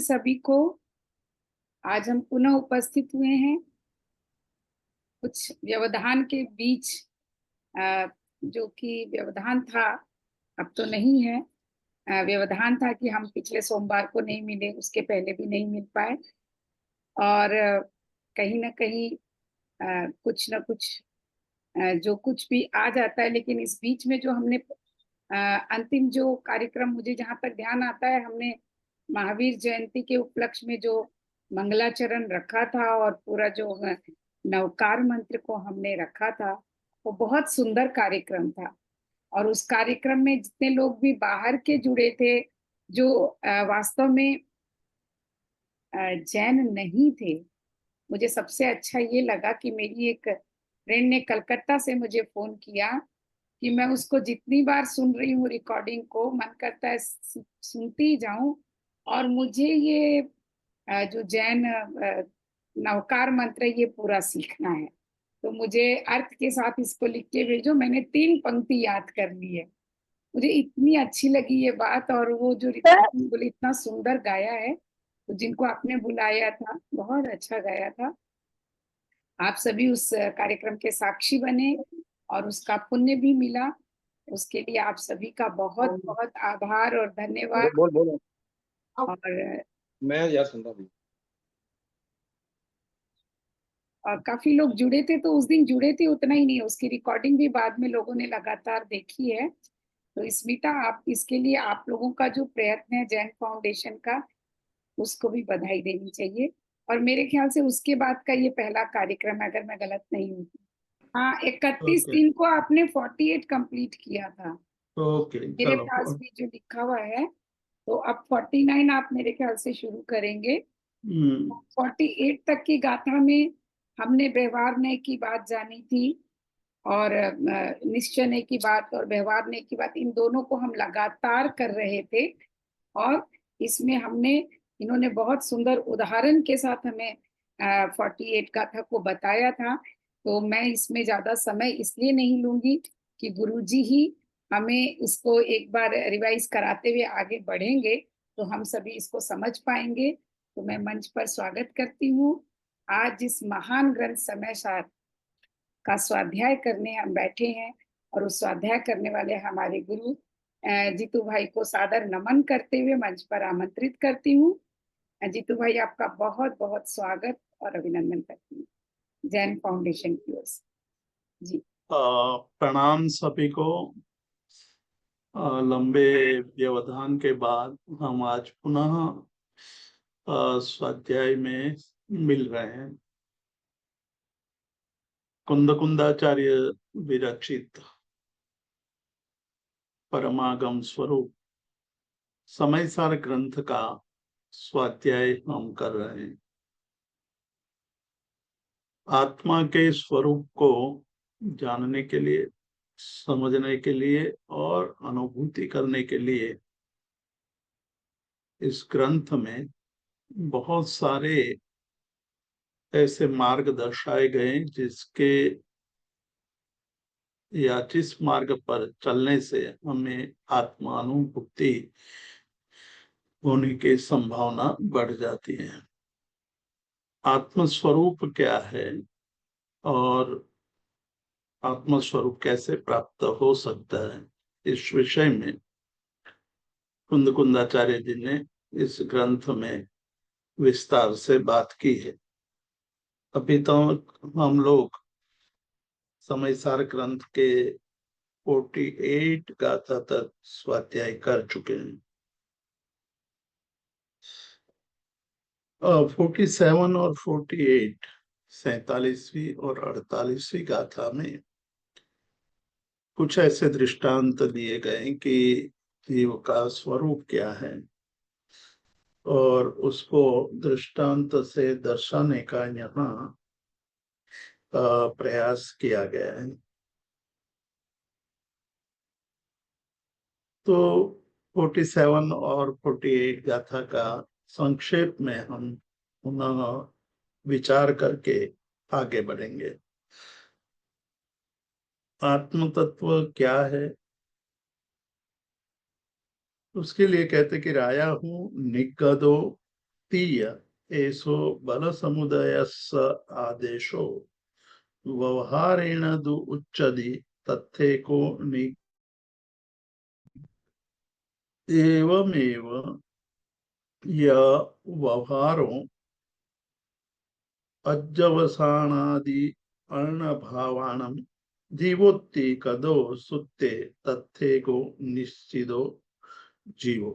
सभी को। आज हम पुनः उपस्थित हुए हैं कुछ व्यवधान के बीच। जो कि व्यवधान था, अब तो नहीं है। व्यवधान था कि हम पिछले सोमवार को नहीं मिले, उसके पहले भी नहीं मिल पाए। और कहीं ना कहीं कुछ ना कुछ जो कुछ भी आ जाता है, लेकिन इस बीच में जो हमने अंतिम जो कार्यक्रम, मुझे जहां तक ध्यान आता है, हमने महावीर जयंती के उपलक्ष्य में जो मंगलाचरण रखा था और पूरा जो नवकार मंत्र को हमने रखा था, वो बहुत सुंदर कार्यक्रम था। और उस कार्यक्रम में जितने लोग भी बाहर के जुड़े थे, जो वास्तव में जैन नहीं थे, मुझे सबसे अच्छा ये लगा कि मेरी एक फ्रेंड ने कलकत्ता से मुझे फोन किया कि मैं उसको जितनी बार सुन रही हूँ रिकॉर्डिंग को, मन करता है सुनती ही जाऊं। और मुझे ये जो जैन नवकार मंत्र है, ये पूरा सीखना है। तो मुझे अर्थ के साथ इसको लिख के भेजो। मैंने 3 पंक्ति याद कर ली है। मुझे इतनी अच्छी लगी ये बात। और वो जो रिकॉर्डिंग बोले इतना सुंदर गाया है, तो जिनको आपने बुलाया था बहुत अच्छा गाया था। आप सभी उस कार्यक्रम के साक्षी बने और उसका पुण्य भी मिला। उसके लिए आप सभी का बहुत बहुत आभार और धन्यवाद। बोल बोल और मैं यार सुन रहा हूँ। काफी लोग जुड़े थे, तो उस दिन जुड़े थे उतना ही नहीं, उसकी रिकॉर्डिंग भी बाद में लोगों ने लगातार देखी है। तो स्मिता, आप इसके लिए आप लोगों का जो प्रयत्न है जैन फाउंडेशन का, उसको भी बधाई देनी चाहिए। और मेरे ख्याल से उसके बाद का ये पहला कार्यक्रम है, अगर मैं गलत नहीं हूँ। हाँ, 31 ओके दिन को आपने 48 कंप्लीट किया था ओके मेरे चलो। पास भी जो लिखा हुआ है। तो अब 49 आप मेरे ख्याल से शुरू करेंगे। 48 तक की गाथा में हमने व्यवहारने की बात जानी थी, और निश्चय की बात और व्यवहारने की बात, इन दोनों को हम लगातार कर रहे थे। और इसमें हमने, इन्होंने बहुत सुंदर उदाहरण के साथ हमें 48 गाथा को बताया था। तो मैं इसमें ज्यादा समय इसलिए नहीं लूंगी कि गुरुजी ही हमें इसको एक बार रिवाइज कराते हुए आगे बढ़ेंगे, तो हम सभी इसको समझ पाएंगे। तो मैं मंच पर स्वागत करती हूँ। आज जिस महान ग्रंथ समय सार का स्वाध्याय करने हम बैठे हैं, और उस स्वाध्याय करने वाले हमारे गुरु जीतू भाई को सादर नमन करते हुए मंच पर आमंत्रित करती हूँ। जीतू भाई, आपका बहुत बहुत स्वागत और अभिनंदन करती हूँ जैन फाउंडेशन की ओर से। जी प्रणाम सभी को। लंबे व्यवधान के बाद हम आज पुनः स्वाध्याय में मिल रहे हैं। कुंदाचार्य विरचित परमागम स्वरूप समय सार ग्रंथ का स्वाध्याय हम कर रहे हैं। आत्मा के स्वरूप को जानने के लिए, समझने के लिए और अनुभूति करने के लिए इस ग्रंथ में बहुत सारे ऐसे मार्ग दर्शाए गए जिसके या जिस मार्ग पर चलने से हमें आत्मानुभूति होने की संभावना बढ़ जाती है। आत्मस्वरूप क्या है और आत्मस्वरूप कैसे प्राप्त हो सकता है, इस विषय में कुंदाचार्य जी ने इस ग्रंथ में विस्तार से बात की है। अभी तो हम लोग समय सार ग्रंथ के 48 गाथा तक स्वाध्याय कर चुके हैं। 47 और 48, 47वीं और 48वीं गाथा में कुछ ऐसे दृष्टांत दिए गए कि जीव का स्वरूप क्या है, और उसको दृष्टांत से दर्शाने का यहाँ प्रयास किया गया है। तो 47 और 48 गाथा का संक्षेप में हम पुनः विचार करके आगे बढ़ेंगे। आत्म तत्व क्या है, उसके लिए कहते कि राया हूं निगदो तीय एषो बलसमुदयस्य आदेशो व्यवहारेण दु उच्यते तथ्येको नि एवमेव य व्यवहारो अज्जवसानादि अर्णभावाणं जीवोत्ति कदो सुत्ते तथ्येको निश्चितो जीवो।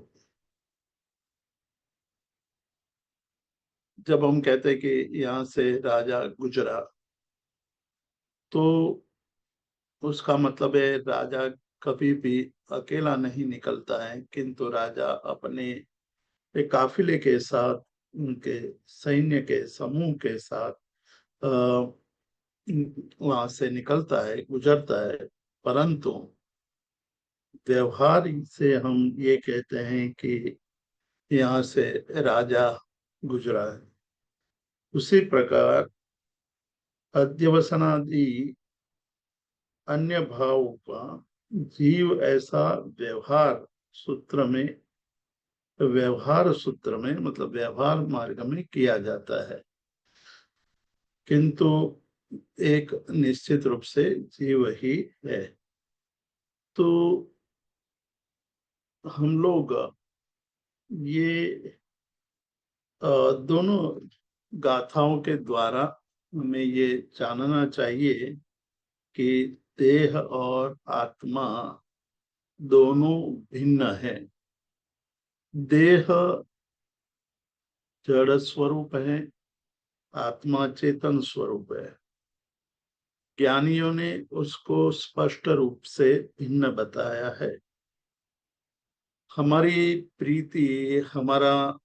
जब हम कहते हैं कि यहाँ से राजा गुजरा, तो उसका मतलब है राजा कभी भी अकेला नहीं निकलता है, किंतु राजा अपने एक काफिले के साथ, उनके सैन्य के समूह के साथ वहां से निकलता है, गुजरता है। परंतु व्यवहार से हम ये कहते हैं कि यहाँ से राजा गुजरा है। उसी प्रकार अध्यवसनादि अन्य भाव का जीव ऐसा व्यवहार सूत्र में मतलब व्यवहार मार्ग में किया जाता है, किंतु एक निश्चित रूप से जीव ही है। तो हम लोग ये दोनों गाथाओं के द्वारा हमें ये जानना चाहिए कि देह और आत्मा दोनों भिन्न है। देह जड़ स्वरूप है, आत्मा चेतन स्वरूप है। ज्ञानियों ने उसको स्पष्ट रूप से भिन्न बताया है। हमारी प्रीति, हमारा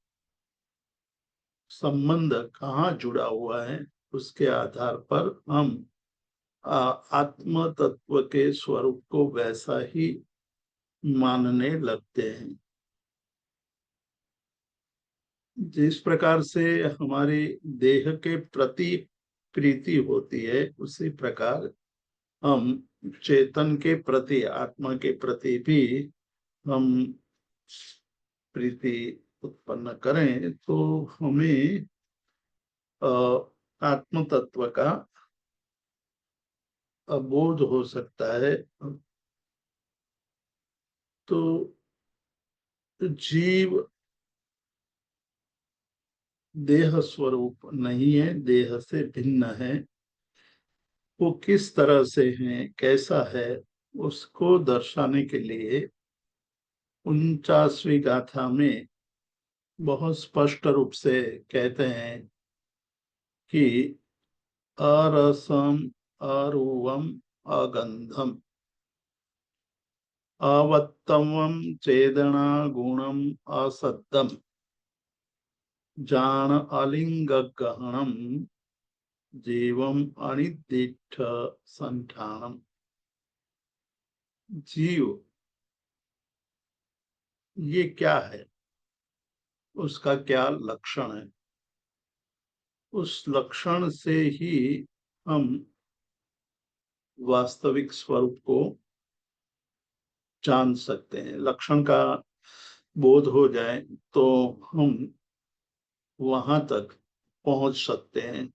संबंध कहाँ जुड़ा हुआ है, उसके आधार पर हम आत्म तत्व के स्वरूप को वैसा ही मानने लगते हैं। जिस प्रकार से हमारी देह के प्रति प्रीति होती है, उसी प्रकार हम चेतन के प्रति, आत्मा के प्रति भी हम प्रीति उत्पन्न करें तो हमें आत्म तत्व का बोध हो सकता है। तो जीव देह स्वरूप नहीं है, देह से भिन्न है। वो किस तरह से है, कैसा है, उसको दर्शाने के लिए 49वीं गाथा में बहुत स्पष्ट रूप से कहते हैं कि अरसम अरूवम अगंधम अवत्तमं चेदना गुणम असद्दम जान अलिंग गहनम जीवम अनिदिष्ट संठानम। जीव ये क्या है, उसका क्या लक्षण है, उस लक्षण से ही हम वास्तविक स्वरूप को जान सकते हैं। लक्षण का बोध हो जाए तो हम वहां तक पहुंच सकते हैं।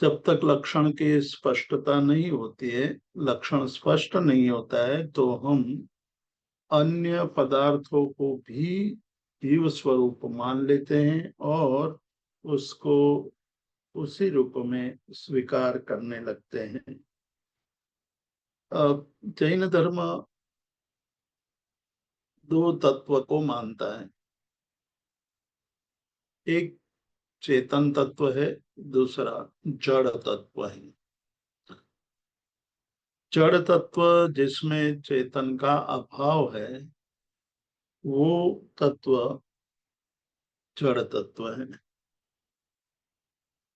जब तक लक्षण की स्पष्टता नहीं होती है, लक्षण स्पष्ट नहीं होता है, तो हम अन्य पदार्थों को भी जीव स्वरूप मान लेते हैं और उसको उसी रूप में स्वीकार करने लगते हैं। जैन धर्म दो तत्व को मानता है। एक चेतन तत्व है, दूसरा जड़ तत्व है। जड़ तत्व जिसमें चेतन का अभाव है, वो तत्व जड़ तत्व है।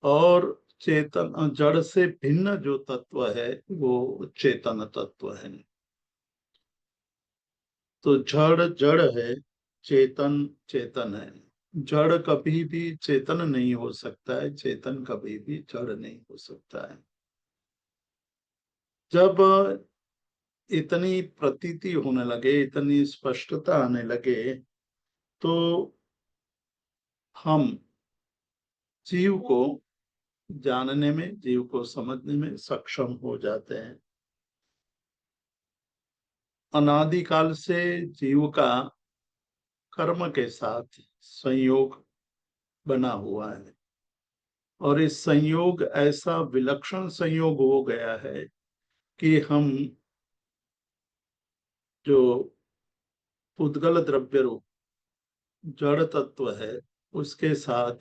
और चेतन जड़ से भिन्न जो तत्व है वो चेतन तत्व है। तो जड़ जड़ है, चेतन चेतन है। जड़ कभी भी चेतन नहीं हो सकता है, चेतन कभी भी जड़ नहीं हो सकता है। जब इतनी प्रतीति होने लगे, इतनी स्पष्टता आने लगे, तो हम जीव को जानने में, जीव को समझने में सक्षम हो जाते हैं। अनादिकाल से जीव का कर्म के साथ संयोग बना हुआ है, और इस संयोग ऐसा विलक्षण संयोग हो गया है कि हम जो उद्गल द्रव्य रूप जड़ तत्व है उसके साथ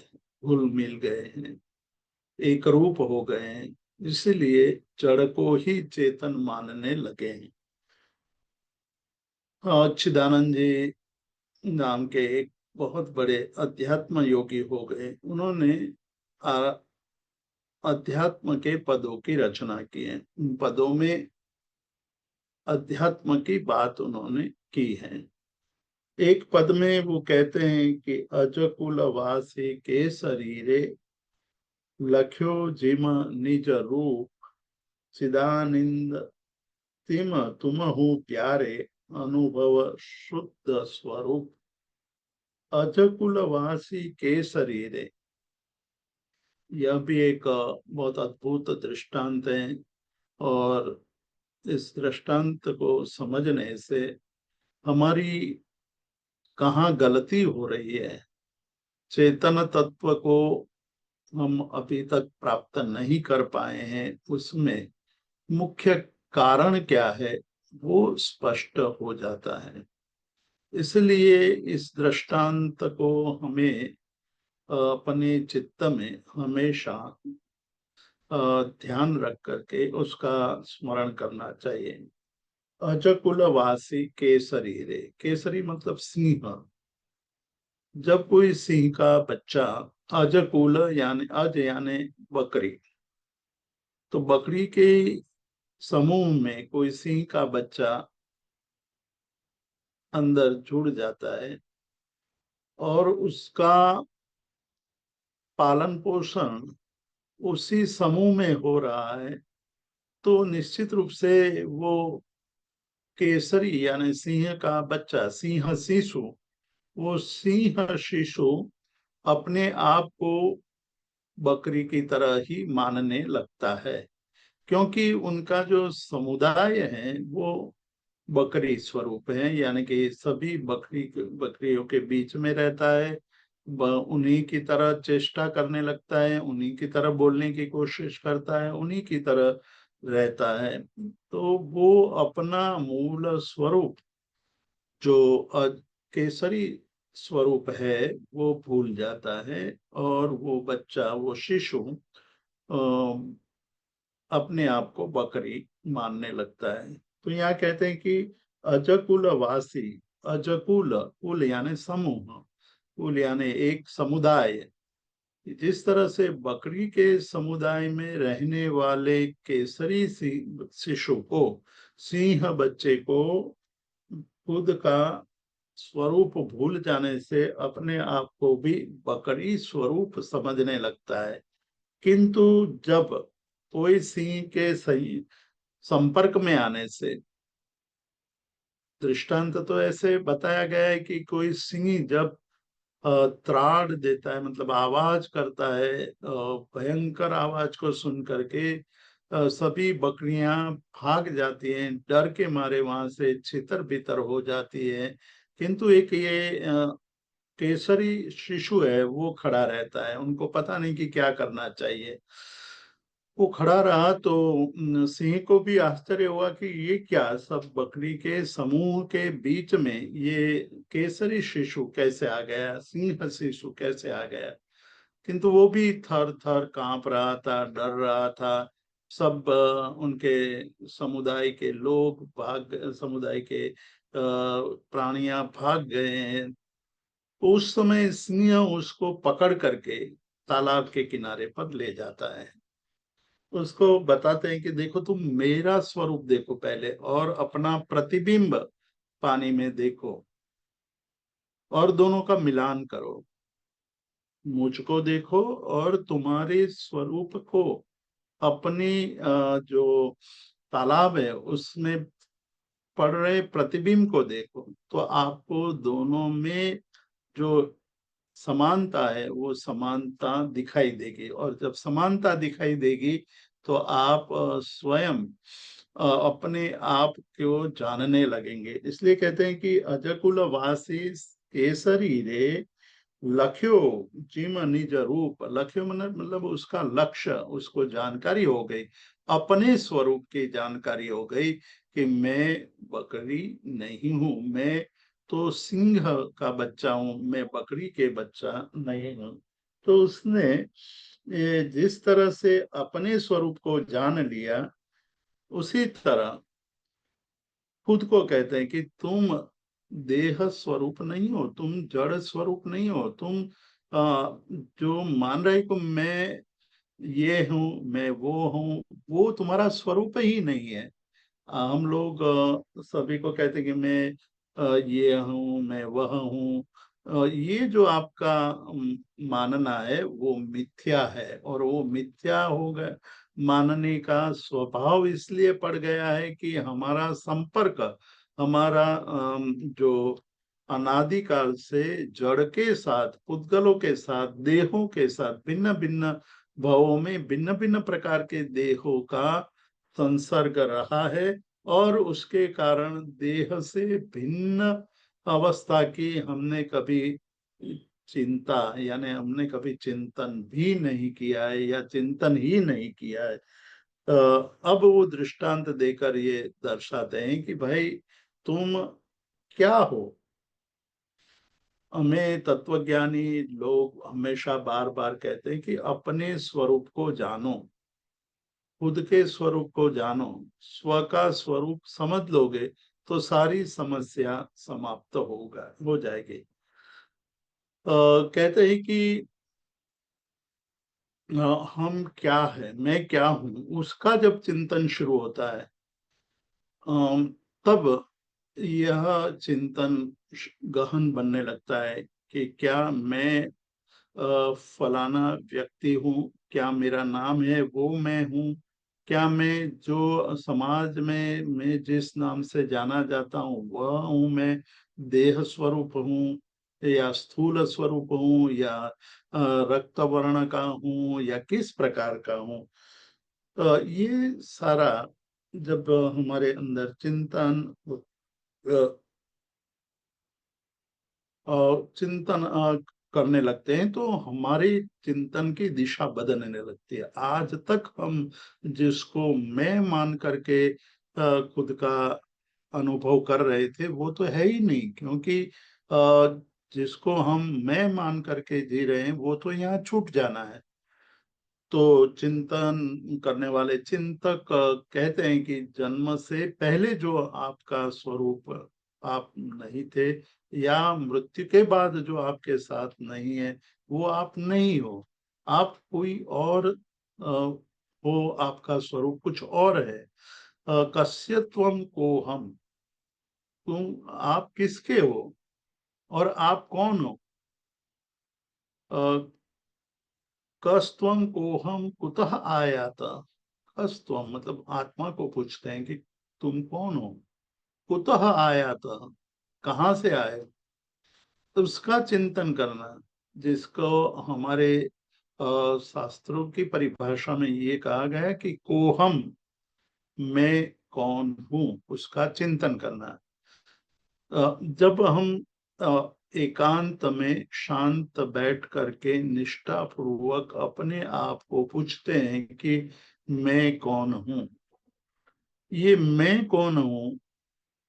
घुल मिल गए हैं, एक रूप हो गए हैं, इसलिए जड़ को ही चेतन मानने लगे हैं। चिदानंद जी नाम के एक बहुत बड़े अध्यात्म योगी हो गए, उन्होंने अध्यात्म के पदों की रचना की है। उन पदों में अध्यात्म की बात उन्होंने की है। एक पद में वो कहते हैं कि अजकुल वासी के शरीरे लख्यो जिम निज रूप चिदानंद तिम तुम हूँ प्यारे अनुभव शुद्ध स्वरूप। अजकुल वासी के शरीरे, यह भी एक बहुत अद्भुत दृष्टांत है, और इस दृष्टांत को समझने से हमारी कहाँ गलती हो रही है, चेतन तत्व को हम अभी तक प्राप्त नहीं कर पाए हैं, उसमें मुख्य कारण क्या है वो स्पष्ट हो जाता है। इसलिए इस दृष्टांत को हमें अपने चित्त में हमेशा ध्यान रख करके उसका स्मरण करना चाहिए। अजकुलवासी केसरी रे, केसरी मतलब सिंह। जब कोई सिंह का बच्चा, अजकुल यानी अज यानी बकरी, तो बकरी के समूह में कोई सिंह का बच्चा अंदर जुड़ जाता है और उसका पालन पोषण उसी समूह में हो रहा है, तो निश्चित रूप से वो केसरी यानी सिंह का बच्चा, सिंह शिशु, वो सिंह शिशु अपने आप को बकरी की तरह ही मानने लगता है, क्योंकि उनका जो समुदाय है वो बकरी स्वरूप है, यानी कि सभी बकरियों के बीच में रहता है, उन्हीं की तरह चेष्टा करने लगता है, उन्हीं की तरह बोलने की कोशिश करता है, उन्हीं की तरह रहता है। तो वो अपना मूल स्वरूप जो केसरी स्वरूप है वो भूल जाता है, और वो बच्चा, वो शिशु अपने आप को बकरी मानने लगता है। तो यहाँ कहते हैं कि अजकुल वासी, अजकुल, कुल यानी समूह, कुल यानी एक समुदाय, जिस तरह से बकरी के समुदाय में रहने वाले केसरी शिशु को, सिंह बच्चे को खुद का स्वरूप भूल जाने से अपने आप को भी बकरी स्वरूप समझने लगता है। किंतु जब कोई सिंह के सही संपर्क में आने से, दृष्टांत तो ऐसे बताया गया है कि कोई सिंह जब त्राड़ देता है, मतलब आवाज करता है, भयंकर आवाज को सुन करके सभी बकरियां भाग जाती हैं, डर के मारे वहां से छितर बितर हो जाती है, किंतु एक ये केसरी शिशु है वो खड़ा रहता है, उनको पता नहीं कि क्या करना चाहिए। वो खड़ा रहा तो सिंह को भी आश्चर्य हुआ कि ये क्या, सब बकरी के समूह के बीच में ये केसरी शिशु कैसे आ गया, सिंह शिशु कैसे आ गया। किंतु वो भी थर थर कांप रहा था, डर रहा था। सब उनके समुदाय के लोग समुदाय के प्राणियां भाग गए हैं। उस समय सिंह उसको पकड़ करके तालाब के किनारे पर ले जाता है। उसको बताते हैं कि देखो, तुम मेरा स्वरूप देखो पहले, और अपना प्रतिबिंब पानी में देखो, और दोनों का मिलान करो। मुझको देखो और तुम्हारे स्वरूप को अपनी जो तालाब है उसमें पड़ रहे प्रतिबिंब को देखो, तो आपको दोनों में जो समानता है वो समानता दिखाई देगी, और जब समानता दिखाई देगी तो आप स्वयं अपने आप को जानने लगेंगे। इसलिए कहते हैं कि अजकुल वासी केसरी रे लख्यो जिम निज रूप। लख्यो मतलब उसका लक्ष्य, उसको जानकारी हो गई, अपने स्वरूप की जानकारी हो गई कि मैं बकरी नहीं हूं, मैं तो सिंह का बच्चा हूं, मैं बकरी के बच्चा नहीं हूं। तो उसने जिस तरह से अपने स्वरूप को जान लिया, उसी तरह खुद को कहते हैं कि तुम देह स्वरूप नहीं हो, तुम जड़ स्वरूप नहीं हो, तुम जो मान रहे को मैं ये हूँ, मैं वो हूँ, वो तुम्हारा स्वरूप ही नहीं है। हम लोग सभी को कहते हैं कि मैं ये हूँ, मैं वह हूँ। ये जो आपका मानना है वो मिथ्या है, और वो मिथ्या हो गया मानने का स्वभाव इसलिए पड़ गया है कि हमारा संपर्क, हमारा जो अनादिकाल से जड़ के साथ, पुद्गलों के साथ, देहों के साथ, भिन्न भिन्न भावों में भिन्न भिन्न प्रकार के देहों का संसर्ग रहा है, और उसके कारण देह से भिन्न अवस्था की हमने कभी चिंता, यानी हमने कभी चिंतन भी नहीं किया है, या चिंतन ही नहीं किया है। अब वो दृष्टांत देकर ये दर्शाते हैं कि भाई तुम क्या हो। हमें तत्वज्ञानी लोग हमेशा बार बार कहते हैं कि अपने स्वरूप को जानो, खुद के स्वरूप को जानो। स्व का स्वरूप समझ लोगे तो सारी समस्या समाप्त हो जाएगी। कहते हैं कि हम क्या है, मैं क्या हूं, उसका जब चिंतन शुरू होता है तब यह चिंतन गहन बनने लगता है कि क्या मैं फलाना व्यक्ति हूँ, क्या मेरा नाम है वो मैं हूँ, क्या मैं जो समाज में मैं जिस नाम से जाना जाता हूँ वह हूँ मैं, देह स्वरूप हूँ या स्थूल स्वरूप हूँ, या रक्त वर्ण का हूँ, या किस प्रकार का हूँ। ये सारा जब हमारे अंदर चिंतन चिंतन करने लगते हैं तो हमारी चिंतन की दिशा बदलने लगती है। आज तक हम जिसको मैं मान करके खुद का अनुभव कर रहे थे वो तो है ही नहीं, क्योंकि जिसको हम मैं मान करके जी रहे हैं वो तो यहाँ छूट जाना है। तो चिंतन करने वाले चिंतक कहते हैं कि जन्म से पहले जो आपका स्वरूप आप नहीं थे, या मृत्यु के बाद जो आपके साथ नहीं है, वो आप नहीं हो। आप कोई और हो, आपका स्वरूप कुछ और है। कस्य त्वं को हम, तुम आप किसके हो और आप कौन हो। कस्त्वं को हम कुतः आयाता। कस्त्वं मतलब आत्मा को पूछते हैं कि तुम कौन हो, कुतः आयाता कहाँ से आए। तो उसका चिंतन करना, जिसको हमारे शास्त्रों की परिभाषा में ये कहा गया है कि कोहम, मैं कौन हूँ, उसका चिंतन करना। जब हम एकांत में शांत बैठ करके निष्ठा पूर्वक अपने आप को पूछते हैं कि मैं कौन हूँ, ये मैं कौन हूँ,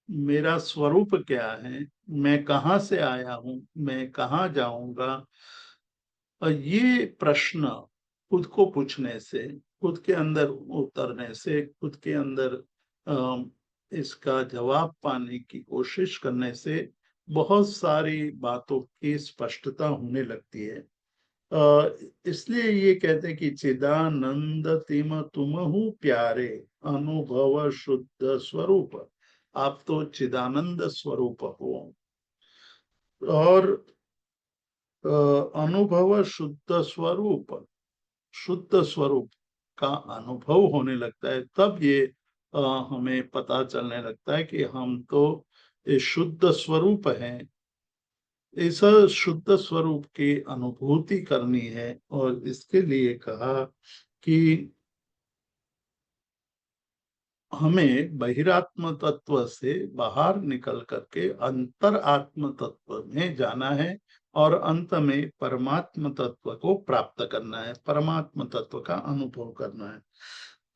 मेरा स्वरूप क्या है, मैं कहाँ से आया हूँ, मैं कहाँ जाऊंगा। और ये प्रश्न खुद को पूछने से, खुद के अंदर उतरने से, खुद के अंदर इसका जवाब पाने की कोशिश करने से बहुत सारी बातों की स्पष्टता होने लगती है। इसलिए ये कहते हैं कि चिदानंद तिम तुम हूँ प्यारे, अनुभव शुद्ध स्वरूप। आप तो चिदानंद स्वरूप हो, और अनुभव शुद्ध स्वरूप, शुद्ध स्वरूप का अनुभव होने लगता है, तब ये हमें पता चलने लगता है कि हम तो ये शुद्ध स्वरूप हैं। इस शुद्ध स्वरूप की अनुभूति करनी है और इसके लिए कहा कि हमें बहिरात्म तत्व से बाहर निकल करके अंतर आत्म तत्व में जाना है और अंत में परमात्म तत्व को प्राप्त करना है, परमात्म तत्व का अनुभव करना है।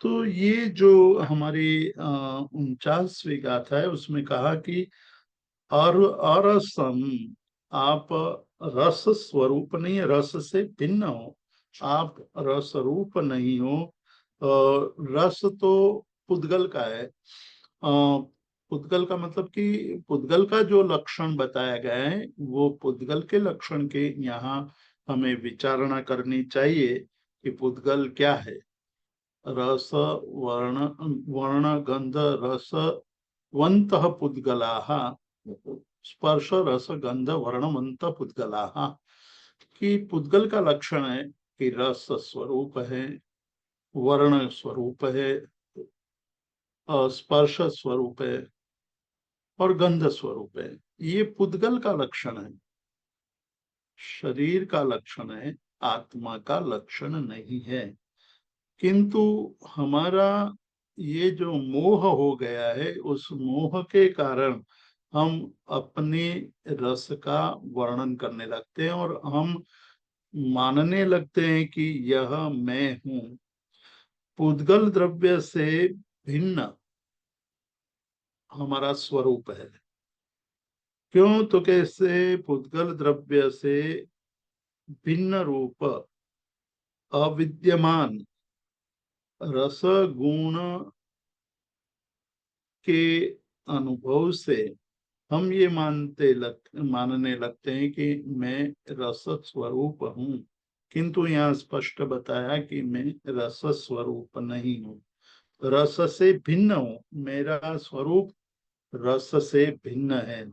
तो ये जो हमारी 49वीं गाथा है उसमें कहा कि अरसम, आप रस स्वरूप नहीं, रस से भिन्न हो, आप रस रूप नहीं हो। रस तो पुद्गल का है। पुद्गल का मतलब कि पुद्गल का जो लक्षण बताया गया है वो पुद्गल के लक्षण के यहाँ हमें विचारणा करनी चाहिए कि पुद्गल क्या है। रस वर्ण वर्ण गंध रस वंत पुद्गलाः, स्पर्श रस गंध वर्णवंत पुद्गलाः, कि पुद्गल का लक्षण है कि रस स्वरूप है, वर्ण स्वरूप है, स्पर्श स्वरूप है और गंध स्वरूप है। ये पुद्गल का लक्षण है, शरीर का लक्षण है, आत्मा का लक्षण नहीं है। किंतु हमारा ये जो मोह हो गया है उस मोह के कारण हम अपने रस का वर्णन करने लगते हैं और हम मानने लगते हैं कि यह मैं हूं। पुद्गल द्रव्य से भिन्न हमारा स्वरूप है। क्यों? तो कैसे? पुद्गल द्रव्य से भिन्न रूप अविद्यमान रस गुण के अनुभव से हम ये मानने लगते हैं कि मैं रस स्वरूप हूँ। किंतु यहाँ स्पष्ट बताया कि मैं रस स्वरूप नहीं हूँ, रस से भिन्न हूँ। मेरा स्वरूप रस से भिन्न है,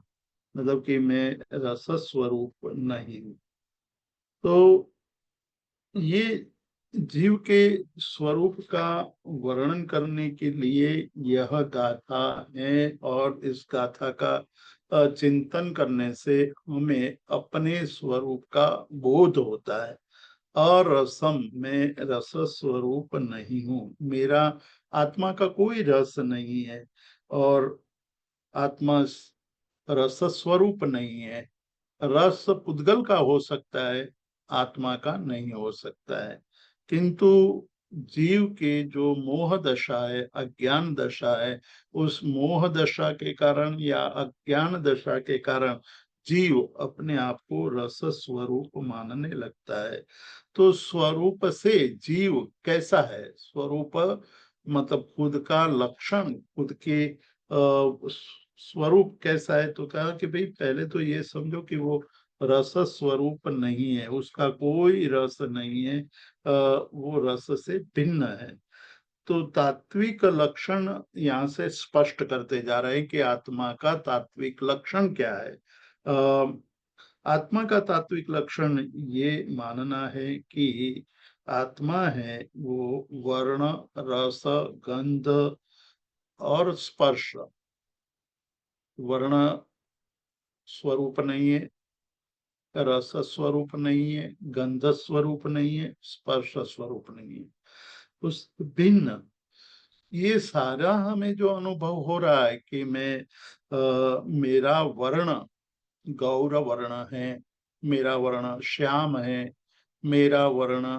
मतलब कि मैं रस स्वरूप नहीं हूँ। तो ये जीव के स्वरूप का वर्णन करने के लिए यह गाथा है और इस गाथा का चिंतन करने से हमें अपने स्वरूप का बोध होता है। और रसम, मैं रस स्वरूप नहीं हूँ, मेरा आत्मा का कोई रस नहीं है और आत्मा रस स्वरूप नहीं है। रस पुद्गल का हो सकता है, आत्मा का नहीं हो सकता है। किंतु जीव के जो मोह दशा है, अज्ञान दशा है, उस मोह दशा के कारण या अज्ञान दशा के कारण जीव अपने आप को रस स्वरूप मानने लगता है। तो स्वरूप से जीव कैसा है? स्वरूप मतलब खुद का लक्षण, खुद के स्वरूप कैसा है? तो कहा कि भाई पहले तो ये समझो कि वो रस स्वरूप नहीं है, उसका कोई रस नहीं है, वो रस से भिन्न है। तो तात्विक लक्षण यहाँ से स्पष्ट करते जा रहे हैं कि आत्मा का तात्विक लक्षण क्या है। आत्मा का तात्विक लक्षण ये मानना है कि आत्मा है वो वर्ण रस गंध और स्पर्श, वर्ण स्वरूप नहीं है, रस स्वरूप नहीं है, गंध स्वरूप नहीं है, स्पर्श स्वरूप नहीं है, उस भिन्न। ये सारा हमें जो अनुभव हो रहा है कि मेरा वर्ण गौर वर्ण है, मेरा वर्ण श्याम है, मेरा वर्ण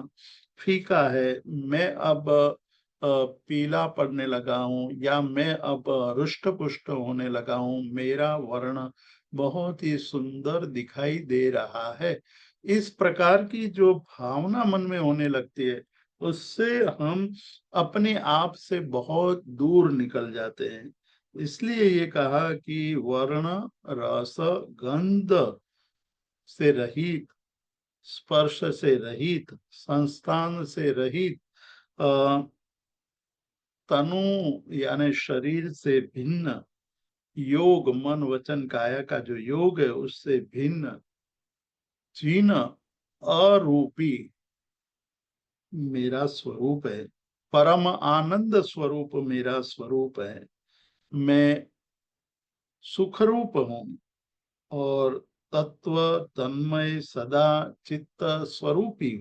फीका है, मैं अब पीला पड़ने लगा हूँ या मैं अब रुष्ट पुष्ट होने लगा हूँ, मेरा वर्ण बहुत ही सुंदर दिखाई दे रहा है। इस प्रकार की जो भावना मन में होने लगती है उससे हम अपने आप से बहुत दूर निकल जाते हैं। इसलिए ये कहा कि वर्ण रस गंध से रहित, स्पर्श से रहित, संस्थान से रहित, तनु यानी शरीर से भिन्न, योग मन वचन काया का जो योग है उससे भिन्न, जीन अरूपी मेरा स्वरूप है, परम आनंद स्वरूप मेरा स्वरूप है। मैं सुख रूप हूँ और तत्व तन्मय सदा चित्त स्वरूपी,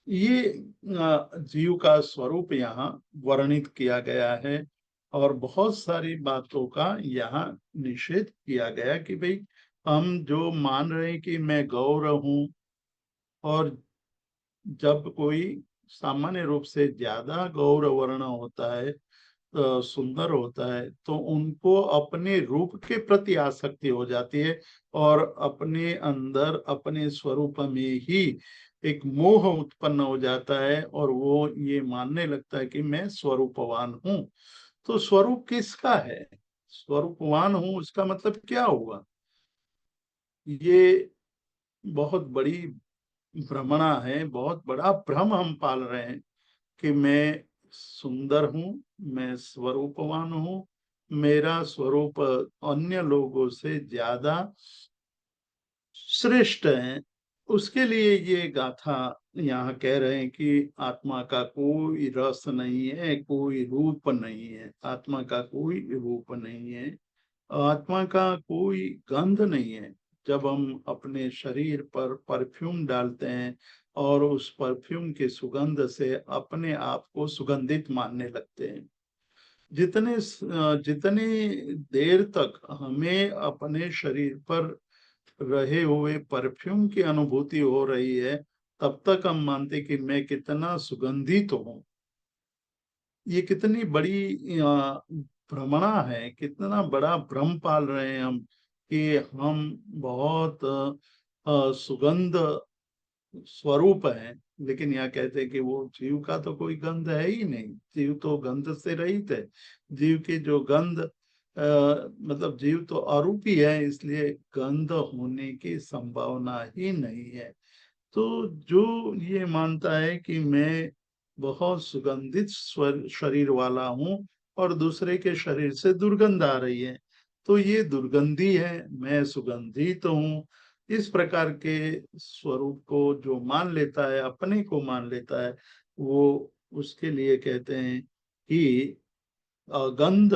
ये जीव का स्वरूप यहाँ वर्णित किया गया है। और बहुत सारी बातों का यहाँ निषेध किया गया कि भाई हम जो मान रहे हैं कि मैं गौर हूँ, और जब कोई सामान्य रूप से ज्यादा गौर वर्ण होता है, सुंदर होता है, तो उनको अपने रूप के प्रति आसक्ति हो जाती है और अपने अंदर अपने स्वरूप में ही एक मोह उत्पन्न हो जाता है और वो ये मानने लगता है कि मैं स्वरूपवान हूँ। तो स्वरूप किसका है? स्वरूपवान हूँ उसका मतलब क्या हुआ? ये बहुत बड़ी भ्रमणा है, बहुत बड़ा भ्रम हम पाल रहे हैं कि मैं सुंदर हूँ, मैं स्वरूपवान हूँ, मेरा स्वरूप अन्य लोगों से ज्यादा श्रेष्ठ है। उसके लिए ये गाथा यहाँ कह रहे हैं कि आत्मा का कोई रस नहीं है, कोई रूप नहीं है, आत्मा का कोई रूप नहीं है, आत्मा का कोई गंध नहीं है। जब हम अपने शरीर पर परफ्यूम डालते हैं और उस परफ्यूम के सुगंध से अपने आप को सुगंधित मानने लगते हैं, जितने देर तक हमें अपने शरीर पर रहे हुए परफ्यूम की अनुभूति हो रही है, तब तक हम मानते कि मैं कितना सुगंधित हूँ। ये कितनी बड़ी भ्रमणा है, कितना बड़ा भ्रम पाल रहे हैं हम कि हम बहुत सुगंध स्वरूप है। लेकिन यहाँ कहते हैं कि वो जीव का तो कोई गंध है ही नहीं, जीव तो गंध से रहित है। जीव की जो गंध मतलब जीव तो अरूपी है, इसलिए गंध होने की संभावना ही नहीं है। तो जो ये मानता है कि मैं बहुत सुगंधित शरीर वाला हूँ और दूसरे के शरीर से दुर्गंध आ रही है, तो ये दुर्गंधी है, मैं सुगंधित हूँ, इस प्रकार के स्वरूप को जो मान लेता है, अपने को मान लेता है, वो उसके लिए कहते हैं कि अगंध,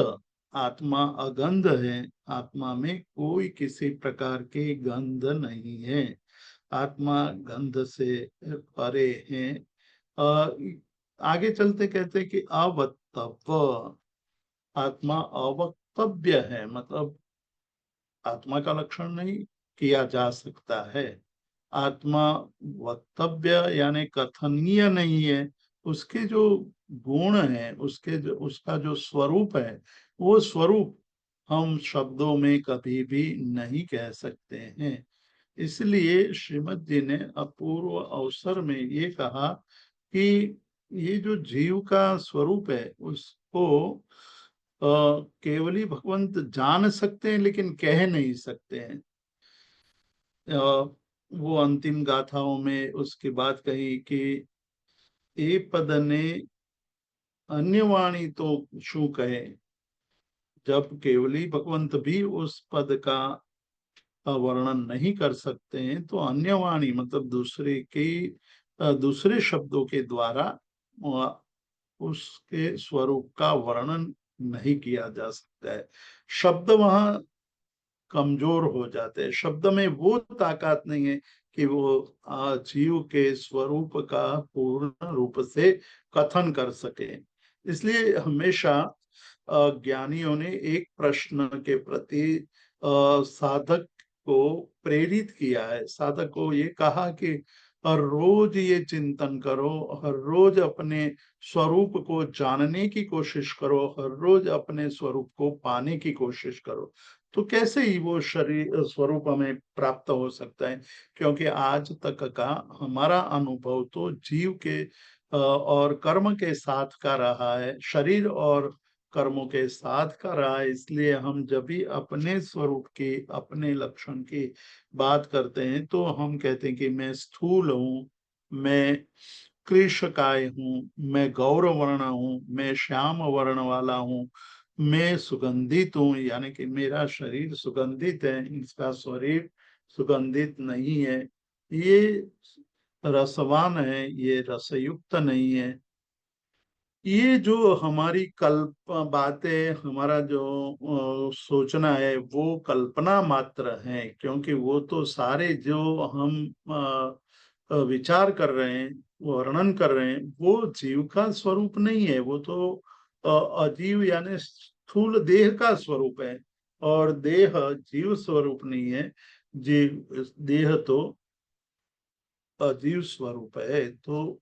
आत्मा अगंध है, आत्मा में कोई किसी प्रकार के गंध नहीं है, आत्मा गंध से परे है। आगे चलते कहते हैं कि अवक्तव्य, आत्मा अवक्तव्य है, मतलब आत्मा का लक्षण नहीं किया जा सकता है। आत्मा वक्तव्य यानी कथनीय नहीं है। उसके जो गुण है, उसका जो स्वरूप है, वो स्वरूप हम शब्दों में कभी भी नहीं कह सकते हैं। इसलिए श्रीमद जी ने अपूर्व अवसर में ये कहा कि ये जो जीव का स्वरूप है उसको केवली भगवंत जान सकते हैं लेकिन कह नहीं सकते हैं। वो अंतिम गाथाओं में उसकी बात कही कि ए पद ने अन्य वाणी तो शू कहे, जब केवली भगवंत भी उस पद का वर्णन नहीं कर सकते हैं तो अन्य वाणी मतलब दूसरे शब्दों के द्वारा उसके स्वरूप का वर्णन नहीं किया जा सकता है। शब्द वहां कमजोर हो जाते हैं, शब्द में वो ताकत नहीं है कि वो जीव के स्वरूप का पूर्ण रूप से कथन कर सके। इसलिए हमेशा ज्ञानियों ने एक प्रश्न के प्रति साधक को प्रेरित किया है, साधक को ये कहा कि हर रोज ये चिंतन करो, हर रोज अपने स्वरूप को जानने की कोशिश करो, हर रोज अपने स्वरूप को पाने की कोशिश करो। तो कैसे ही वो शरीर स्वरूप हमें प्राप्त हो सकता है? क्योंकि आज तक का हमारा अनुभव तो जीव के और कर्म के साथ का रहा है, शरीर और कर्मों के साथ का रहा है। इसलिए हम जब भी अपने स्वरूप की, अपने लक्षण की बात करते हैं तो हम कहते हैं कि मैं स्थूल हूँ, मैं कृशकाय हूँ, मैं गौर वर्ण हूँ, मैं श्याम वर्ण वाला हूँ, मैं सुगंधित हूँ, यानी कि मेरा शरीर सुगंधित है, इसका शरीर सुगंधित नहीं है, ये रसवान है, ये रसयुक्त नहीं है। ये जो हमारी बातें, हमारा जो सोचना है वो कल्पना मात्र है, क्योंकि वो तो सारे जो हम विचार कर रहे हैं, वर्णन कर रहे हैं, वो जीव का स्वरूप नहीं है। वो तो अजीव यानी स्थूल देह का स्वरूप है, और देह जीव स्वरूप नहीं है। जीव देह तो अजीव स्वरूप है। तो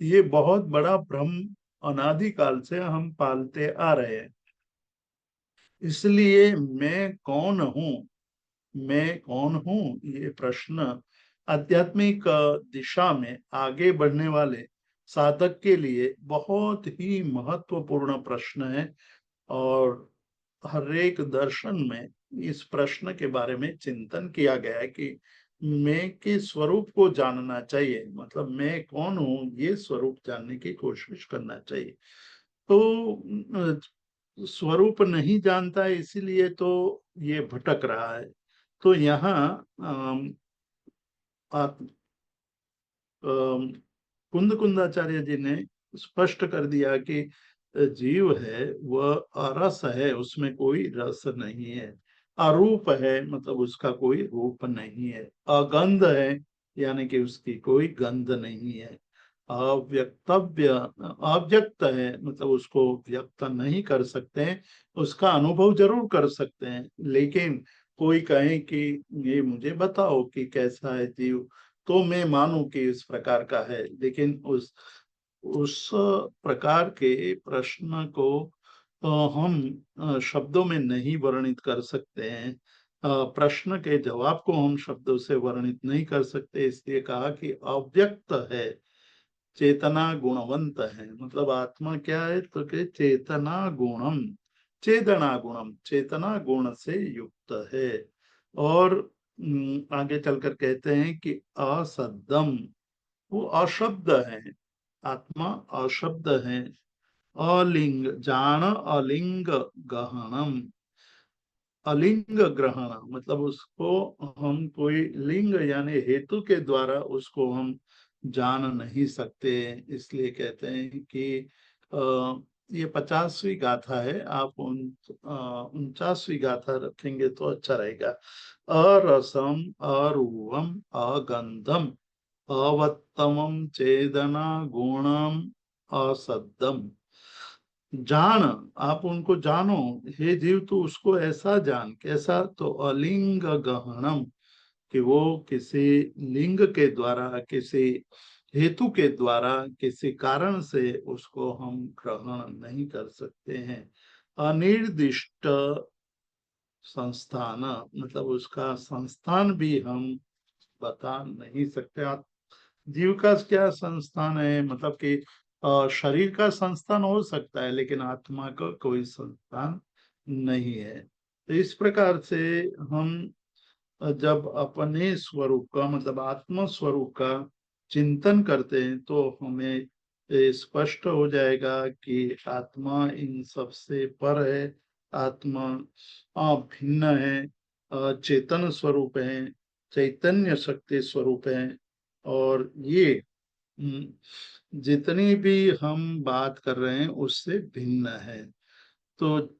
ये बहुत बड़ा भ्रम अनादिकाल से हम पालते आ रहे हैं। इसलिए मैं कौन हूँ, ये प्रश्न आध्यात्मिक दिशा में आगे बढ़ने वाले साधक के लिए बहुत ही महत्वपूर्ण प्रश्न है। और हर एक दर्शन में इस प्रश्न के बारे में चिंतन किया गया है कि मैं के स्वरूप को जानना चाहिए, मतलब मैं कौन हूँ ये स्वरूप जानने की कोशिश करना चाहिए। तो स्वरूप नहीं जानता है, इसीलिए तो ये भटक रहा है। तो यहाँ आप कुंद कुंदाचार्य जी ने स्पष्ट कर दिया कि जीव है वह अरस है, उसमें कोई रस नहीं है। अरूप है, मतलब उसका कोई रूप नहीं है। अगंध है, यानी कि उसकी कोई गंध नहीं है। अव्यक्तव्य, अव्यक्त है, मतलब उसको व्यक्त नहीं कर सकते हैं। उसका अनुभव जरूर कर सकते हैं, लेकिन कोई कहे कि ये मुझे बताओ कि कैसा है जीव, तो मैं मानूं कि इस प्रकार का है। लेकिन उस प्रकार के प्रश्न को हम शब्दों में नहीं वर्णित कर सकते हैं। प्रश्न के जवाब को हम शब्दों से वर्णित नहीं कर सकते, इसलिए कहा कि अव्यक्त है, चेतना गुणवंत है। मतलब आत्मा क्या है, तो कि चेतना गुणम, चेतना गुणम, चेतना गुण से युक्त है। और आगे चलकर कहते हैं कि असद्दम, वो अशब्द है, आत्मा अशब्द है। अलिंग जान, अलिंग गहनम, अलिंग ग्रहण, मतलब उसको हम कोई लिंग यानी हेतु के द्वारा उसको हम जान नहीं सकते। इसलिए कहते हैं कि ये 50वीं गाथा है, आप 49वीं गाथा रखेंगे तो अच्छा रहेगा। अरसम, अरूपम, अगंधम, अवत्तमम, चेदना गुणम, असद्दम। जान, आप उनको जानो, हे जीव तू उसको ऐसा जान। कैसा, तो अलिंग गहनम, कि वो किसी लिंग के द्वारा, किसी हेतु के द्वारा, किसी कारण से उसको हम ग्रहण नहीं कर सकते हैं। अनिर्दिष्ट संस्थान, मतलब उसका संस्थान भी हम बता नहीं सकते। जीव का क्या संस्थान है, मतलब कि शरीर का संस्थान हो सकता है, लेकिन आत्मा का कोई संस्थान नहीं है। तो इस प्रकार से हम जब अपने स्वरूप का, मतलब आत्म स्वरूप का चिंतन करते हैं, तो हमें स्पष्ट हो जाएगा कि आत्मा इन सब से पर है। आत्मा भिन्न है, चेतन स्वरूप है, चैतन्य शक्ति स्वरूप है। और ये जितनी भी हम बात कर रहे हैं उससे भिन्न है। तो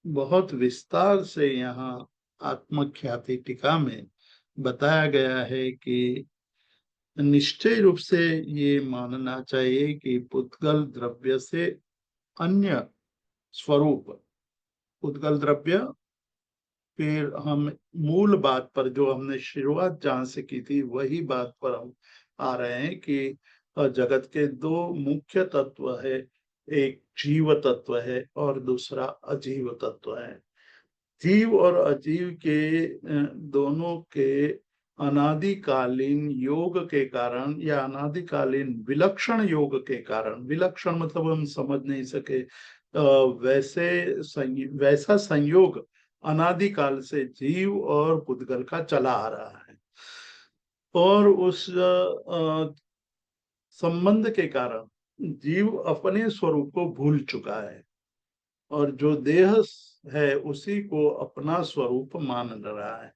बहुत विस्तार से यहाँ आत्मख्याति टीका में बताया गया है कि निश्चय रूप से ये मानना चाहिए कि पुद्गल द्रव्य से अन्य स्वरूप, पुद्गल द्रव्य, फिर हम मूल बात पर जो हमने शुरुआत जहां से की थी वही बात पर हम आ रहे हैं कि जगत के दो मुख्य तत्व है, एक जीव तत्व है और दूसरा अजीव तत्व है। जीव और अजीव के दोनों के अनादिकालीन योग के कारण, या अनादिकालीन विलक्षण योग के कारण, विलक्षण मतलब हम समझ नहीं सके, वैसा संयोग अनादिकाल से जीव और पुद्गल का चला आ रहा है। और उस संबंध के कारण जीव अपने स्वरूप को भूल चुका है, और जो देह है उसी को अपना स्वरूप मान रहा है।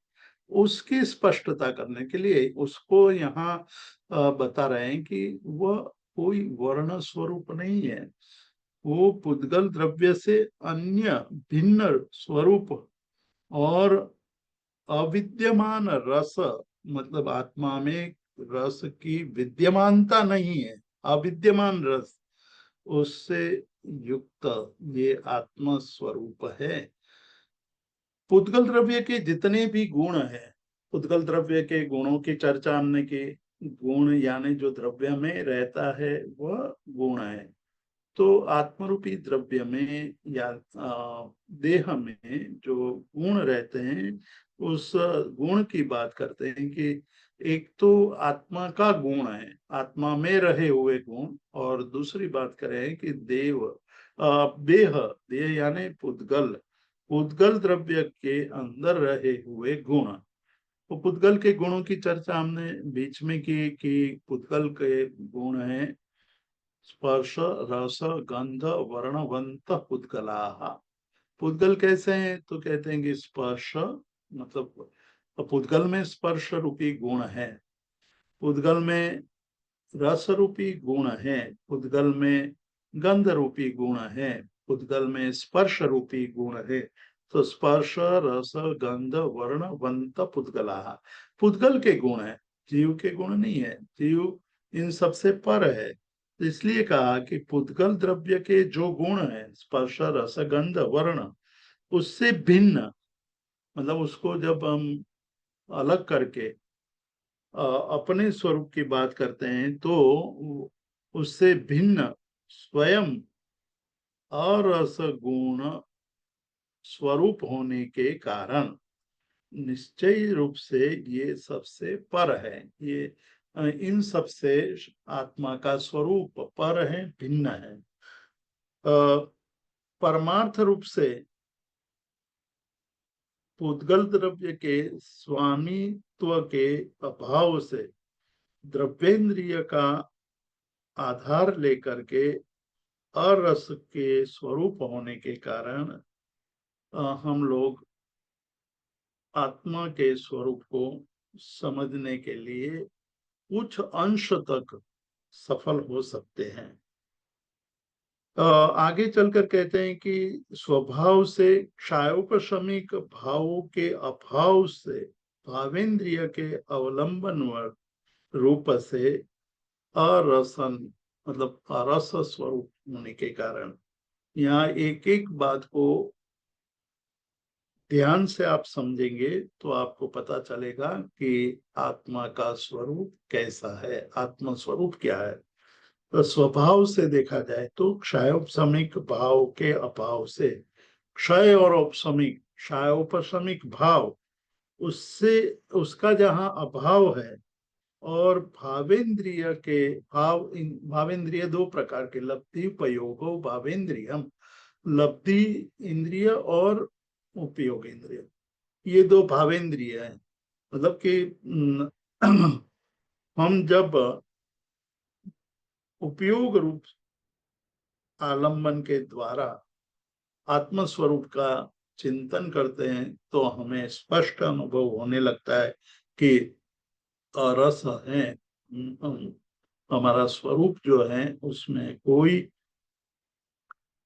उसकी स्पष्टता करने के लिए उसको यहाँ बता रहे हैं कि वह कोई वर्ण स्वरूप नहीं है, वो पुद्गल द्रव्य से अन्य भिन्न स्वरूप और अविद्यमान रस, मतलब आत्मा में रस की विद्यमानता नहीं है, अविद्यमान रस, उससे युक्त ये आत्मा स्वरूप है। पुद्गल द्रव्य के जितने भी गुण हैं, पुद्गल द्रव्य के गुणों की चर्चा हमने की, गुण यानी जो द्रव्य में रहता है वह गुण है। तो आत्मरूपी द्रव्य में या देह में जो गुण रहते हैं, उस गुण की बात करते हैं कि एक तो आत्मा का गुण है, आत्मा में रहे हुए गुण, और दूसरी बात करें कि देह, देह यानी पुद्गल, पुद्गल द्रव्य के अंदर रहे हुए गुण। तो पुद्गल के गुणों की चर्चा हमने बीच में की कि पुद्गल के गुण हैं स्पर्श रस गंध वर्णवंत पुद्गलाः। पुद्गल कैसे हैं? तो कहते हैं कि स्पर्श, मतलब पुद्गल में स्पर्श रूपी गुण है, पुद्गल में रस रूपी गुण है, पुद्गल में गंध रूपी गुण है, पुद्गल में स्पर्श रूपी गुण है। तो स्पर्श रस गंध वर्णवंत पुद्गलाः, पुद्गल के गुण है, जीव के गुण नहीं है, जीव इन सबसे पर है। इसलिए कहा कि पुद्गल द्रव्य के जो गुण है स्पर्श रस गंध वर्ण, उससे भिन्न, मतलब उसको जब हम अलग करके अपने स्वरूप की बात करते हैं तो उससे भिन्न स्वयं अरस गुण स्वरूप होने के कारण निश्चय रूप से ये सबसे पर है, ये इन सबसे आत्मा का स्वरूप पर है, भिन्न है। परमार्थ रूप से पुद्गल द्रव्य के स्वामित्व के अभाव से द्रव्येंद्रिय का आधार लेकर के अरस के स्वरूप होने के कारण हम लोग आत्मा के स्वरूप को समझने के लिए कुछ अंश तक सफल हो सकते हैं। आगे चलकर कहते हैं कि स्वभाव से क्षयोपशमिक भावों के अभाव से भावेंद्रिय के अवलंबन रूप से अरसन, मतलब अरस स्वरूप होने के कारण, यहाँ एक एक बात को ध्यान से आप समझेंगे तो आपको पता चलेगा कि आत्मा का स्वरूप कैसा है, आत्मा स्वरूप क्या है। तो स्वभाव से देखा जाए तो क्षयोपशमिक भाव के अभाव से, क्षय और औपशमिक, क्षयोपशमिक भाव, उससे उसका जहाँ अभाव है, और भावेंद्रिय के भावेंद्रिय दो प्रकार के, लब्धि उपयोगो भावेंद्रियम, लब्धि इंद्रिय और उपयोग इंद्रिय, ये दो भावेंद्रिय हैं। मतलब कि हम जब उपयोग रूप आलम्बन के द्वारा आत्म स्वरूप का चिंतन करते हैं तो हमें स्पष्ट अनुभव होने लगता है कि रस है, हमारा स्वरूप जो है उसमें कोई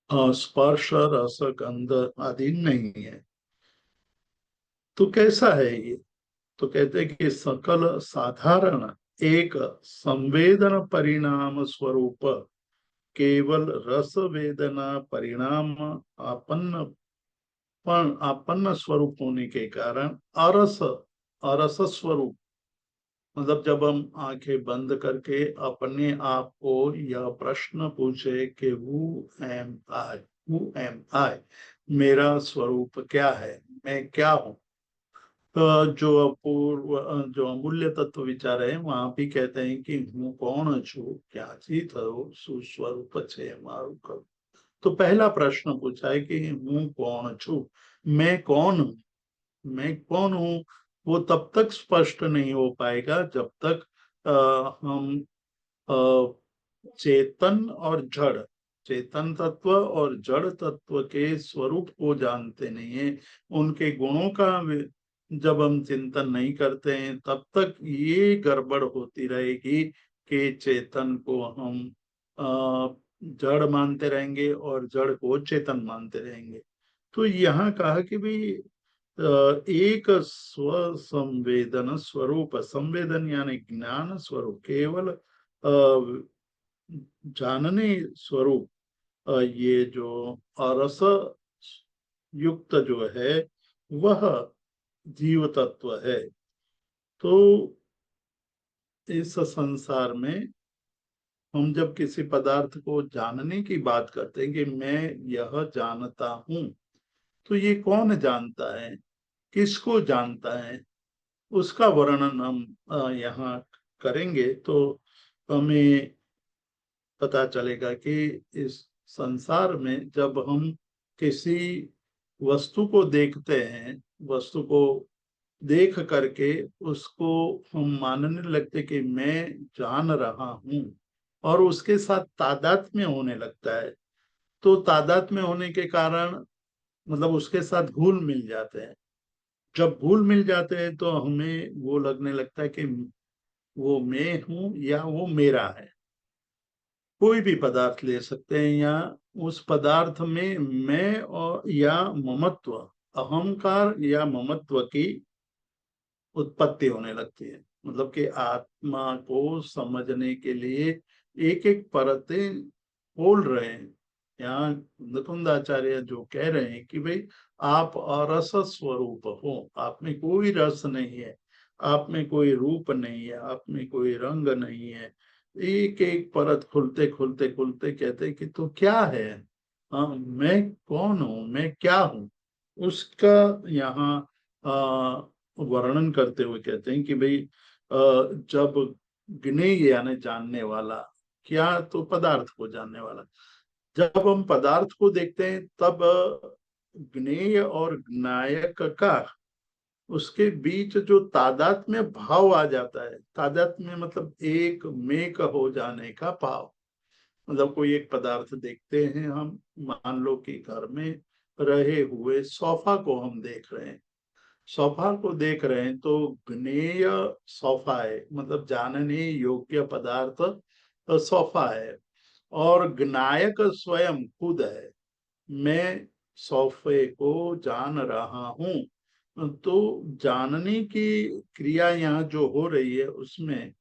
स्पर्श रस गंध आदि नहीं है। तो कैसा है ये? तो कहते हैं कि सकल साधारण एक संवेदन परिणाम स्वरूप केवल रस वेदना परिणाम आपन्न आपन्न स्वरूप होने के कारण अरस, अरस स्वरूप, मतलब जब हम आंखें बंद करके अपने आप को यह प्रश्न पूछे कि who am I, who am I, मेरा स्वरूप क्या है, मैं क्या हूँ। जो अपूर्व, जो अमूल्य तत्व विचार है वहां भी कहते हैं कि हूँ कौन छू क्या चीत हो सुस्वरूप छे मारू करूं। तो पहला प्रश्न पूछा है कि हूँ कौन छू, मैं कौन हूँ, मैं कौन हूँ, वो तब तक स्पष्ट नहीं हो पाएगा जब तक हम चेतन और जड़, चेतन तत्व और जड़ तत्व के स्वरूप को जानते नहीं है, उनके गुणों का जब हम चिंतन नहीं करते हैं तब तक ये गड़बड़ होती रहेगी के चेतन को हम जड़ मानते रहेंगे और जड़ को चेतन मानते रहेंगे। तो यहाँ कहा कि भाई एक स्व संवेदन स्वरूप, संवेदन यानी ज्ञान स्वरूप, केवल जानने स्वरूप ये जो अरस युक्त जो है वह जीव तत्व है। तो इस संसार में हम जब किसी पदार्थ को जानने की बात करते हैं कि मैं यह जानता हूं, तो ये कौन जानता है, किसको जानता है, उसका वर्णन हम यहाँ करेंगे तो हमें पता चलेगा कि इस संसार में जब हम किसी वस्तु को देखते हैं, वस्तु को देख करके उसको हम मानने लगते कि मैं जान रहा हूं और उसके साथ तादात्म्य होने लगता है। तो तादात्म्य होने के कारण मतलब उसके साथ घुल मिल जाते हैं। जब घुल मिल जाते हैं तो हमें वो लगने लगता है कि वो मैं हूं या वो मेरा है। कोई भी पदार्थ ले सकते हैं या उस पदार्थ में मैं और या ममत्व, अहंकार या ममत्व की उत्पत्ति होने लगती है। मतलब कि आत्मा को समझने के लिए एक एक परतें खोल रहे हैं। यहाँ मुकुंद आचार्य जो कह रहे हैं कि भाई आप अरस स्वरूप हो, आप में कोई रस नहीं है, आप में कोई रूप नहीं है, आप में कोई रंग नहीं है। एक एक परत खुलते खुलते खुलते कहते कि तो क्या है, हाँ मैं कौन हूँ, मैं क्या हूँ, उसका यहाँ वर्णन करते हुए कहते हैं कि भाई जब ज्ञेय यानी जानने वाला, क्या तो पदार्थ को जानने वाला, जब हम पदार्थ को देखते हैं तब ज्ञेय और ज्ञायक का उसके बीच जो तादात्म्य भाव आ जाता है। तादात्म्य मतलब एक मेक हो जाने का भाव। मतलब कोई एक पदार्थ देखते हैं हम, मान लो कि घर में रहे हुए सोफा को हम देख रहे हैं, सोफा को देख रहे हैं तो ज्ञेय सोफा है, मतलब जानने योग्य पदार्थ सोफा है और ज्ञायक स्वयं खुद है, मैं सोफे को जान रहा हूं। तो जानने की क्रिया यहाँ जो हो रही है उसमें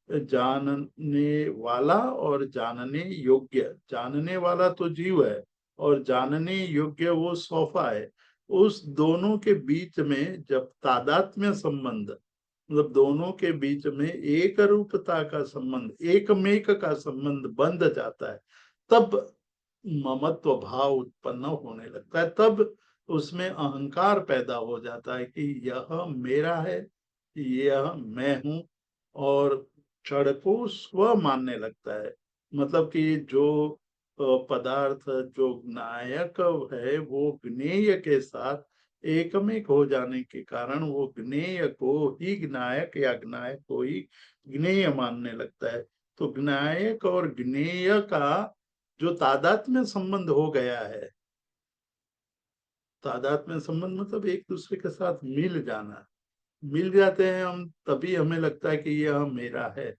जानने वाला और जानने योग्य, जानने वाला तो जीव है और जानने योग्य वो सोफा है। उस दोनों के बीच में जब तादात्म्य संबंध, मतलब दोनों के बीच में एक रूपता का संबंध, एक मेक का संबंध बंध जाता है, तब ममत्व भाव उत्पन्न होने लगता है। तब उसमें अहंकार पैदा हो जाता है कि यह मेरा है, यह मैं हूं, और जड़ को स्व मानने लगता है। मतलब कि जो पदार्थ जो ज्ञायक है वो ज्ञेय के साथ एकमेक हो जाने के कारण वो ज्ञेय को ही ज्ञायक या ज्ञायक को ही ज्ञेय मानने लगता है। तो ज्ञायक और ज्ञेय का जो तादात्म्य संबंध हो गया है, तादात्म्य संबंध मतलब एक दूसरे के साथ मिल जाना, मिल जाते हैं हम तभी हमें लगता है कि यह मेरा है।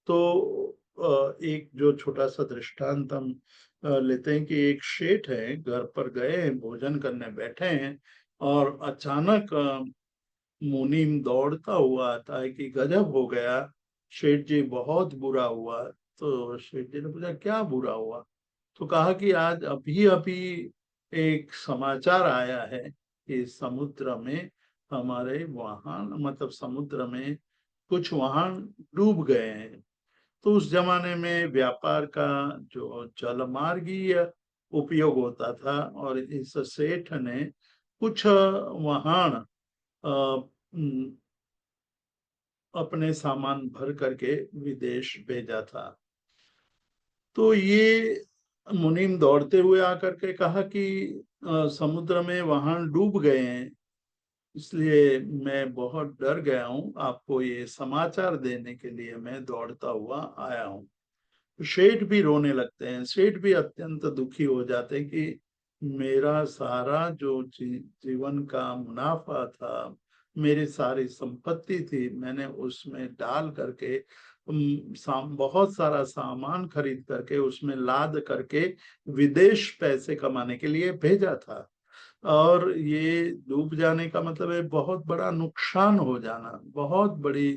तो एक जो छोटा सा दृष्टांत हम लेते हैं कि एक शेठ है, घर पर गए हैं, भोजन करने बैठे हैं और अचानक मुनीम दौड़ता हुआ आता है कि गजब हो गया शेठ जी, बहुत बुरा हुआ। तो शेठ जी ने पूछा क्या बुरा हुआ, तो कहा कि आज अभी अभी एक समाचार आया है कि समुद्र में हमारे वाहन, मतलब समुद्र में कुछ वाहन डूब गए हैं। तो उस जमाने में व्यापार का जो जलमार्गीय उपयोग होता था और इस सेठ ने कुछ वाहन अपने सामान भर करके विदेश भेजा था। तो ये मुनीम दौड़ते हुए आकर के कहा कि समुद्र में वाहन डूब गए हैं, इसलिए मैं बहुत डर गया हूँ, आपको ये समाचार देने के लिए मैं दौड़ता हुआ आया हूँ। सेठ भी रोने लगते हैं, सेठ भी अत्यंत दुखी हो जाते हैं कि मेरा सारा जो जीवन का मुनाफा था, मेरी सारी संपत्ति थी, मैंने उसमें डाल करके बहुत सारा सामान खरीद करके उसमें लाद करके विदेश पैसे कमाने के लिए भेजा था। और ये डूब जाने का मतलब है बहुत बड़ा नुकसान हो जाना, बहुत बड़ी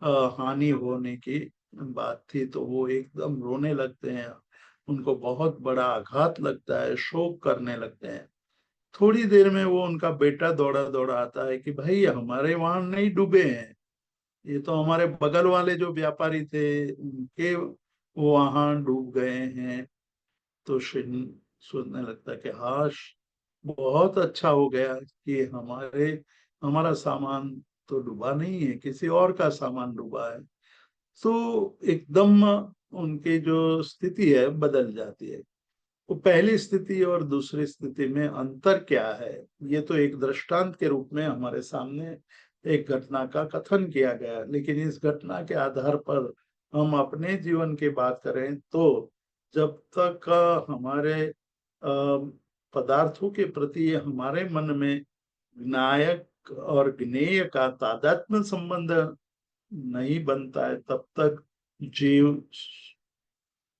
हानि होने की बात थी। तो वो एकदम रोने लगते हैं, उनको बहुत बड़ा आघात लगता है, शोक करने लगते हैं। थोड़ी देर में वो उनका बेटा दौड़ा दौड़ा आता है कि भाई हमारे वहां नहीं डूबे हैं, ये तो हमारे बगल वाले जो व्यापारी थे उनके वहां डूब गए हैं। तो सोचने लगता है कि हाश, बहुत अच्छा हो गया कि हमारा सामान तो डूबा नहीं है, किसी और का सामान डूबा है। तो एकदम उनकी जो स्थिति है बदल जाती है। तो पहली स्थिति और दूसरी स्थिति में अंतर क्या है, ये तो एक दृष्टांत के रूप में हमारे सामने एक घटना का कथन किया गया। लेकिन इस घटना के आधार पर हम अपने जीवन की बात करें तो जब तक हमारे पदार्थों के प्रति हमारे मन में ज्ञायक और ज्ञेय का तादात्म्य संबंध नहीं बनता है, तब तक जीव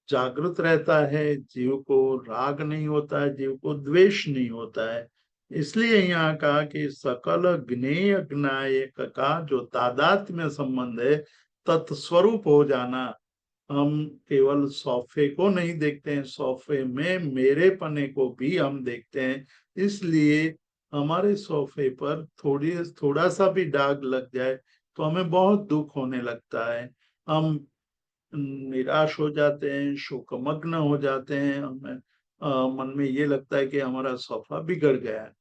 जागृत रहता है, जीव को राग नहीं होता है, जीव को द्वेष नहीं होता है। इसलिए यहाँ कहा कि सकल ज्ञेय ज्ञायक का जो तादात्म्य संबंध है, तत्स्वरूप हो जाना। हम केवल सोफे को नहीं देखते हैं, सोफे में मेरे पने को भी हम देखते हैं। इसलिए हमारे सोफे पर थोड़ा सा भी दाग लग जाए तो हमें बहुत दुख होने लगता है, हम निराश हो जाते हैं, शोकमग्न हो जाते हैं, हमें मन में ये लगता है कि हमारा सोफा बिगड़ गया है।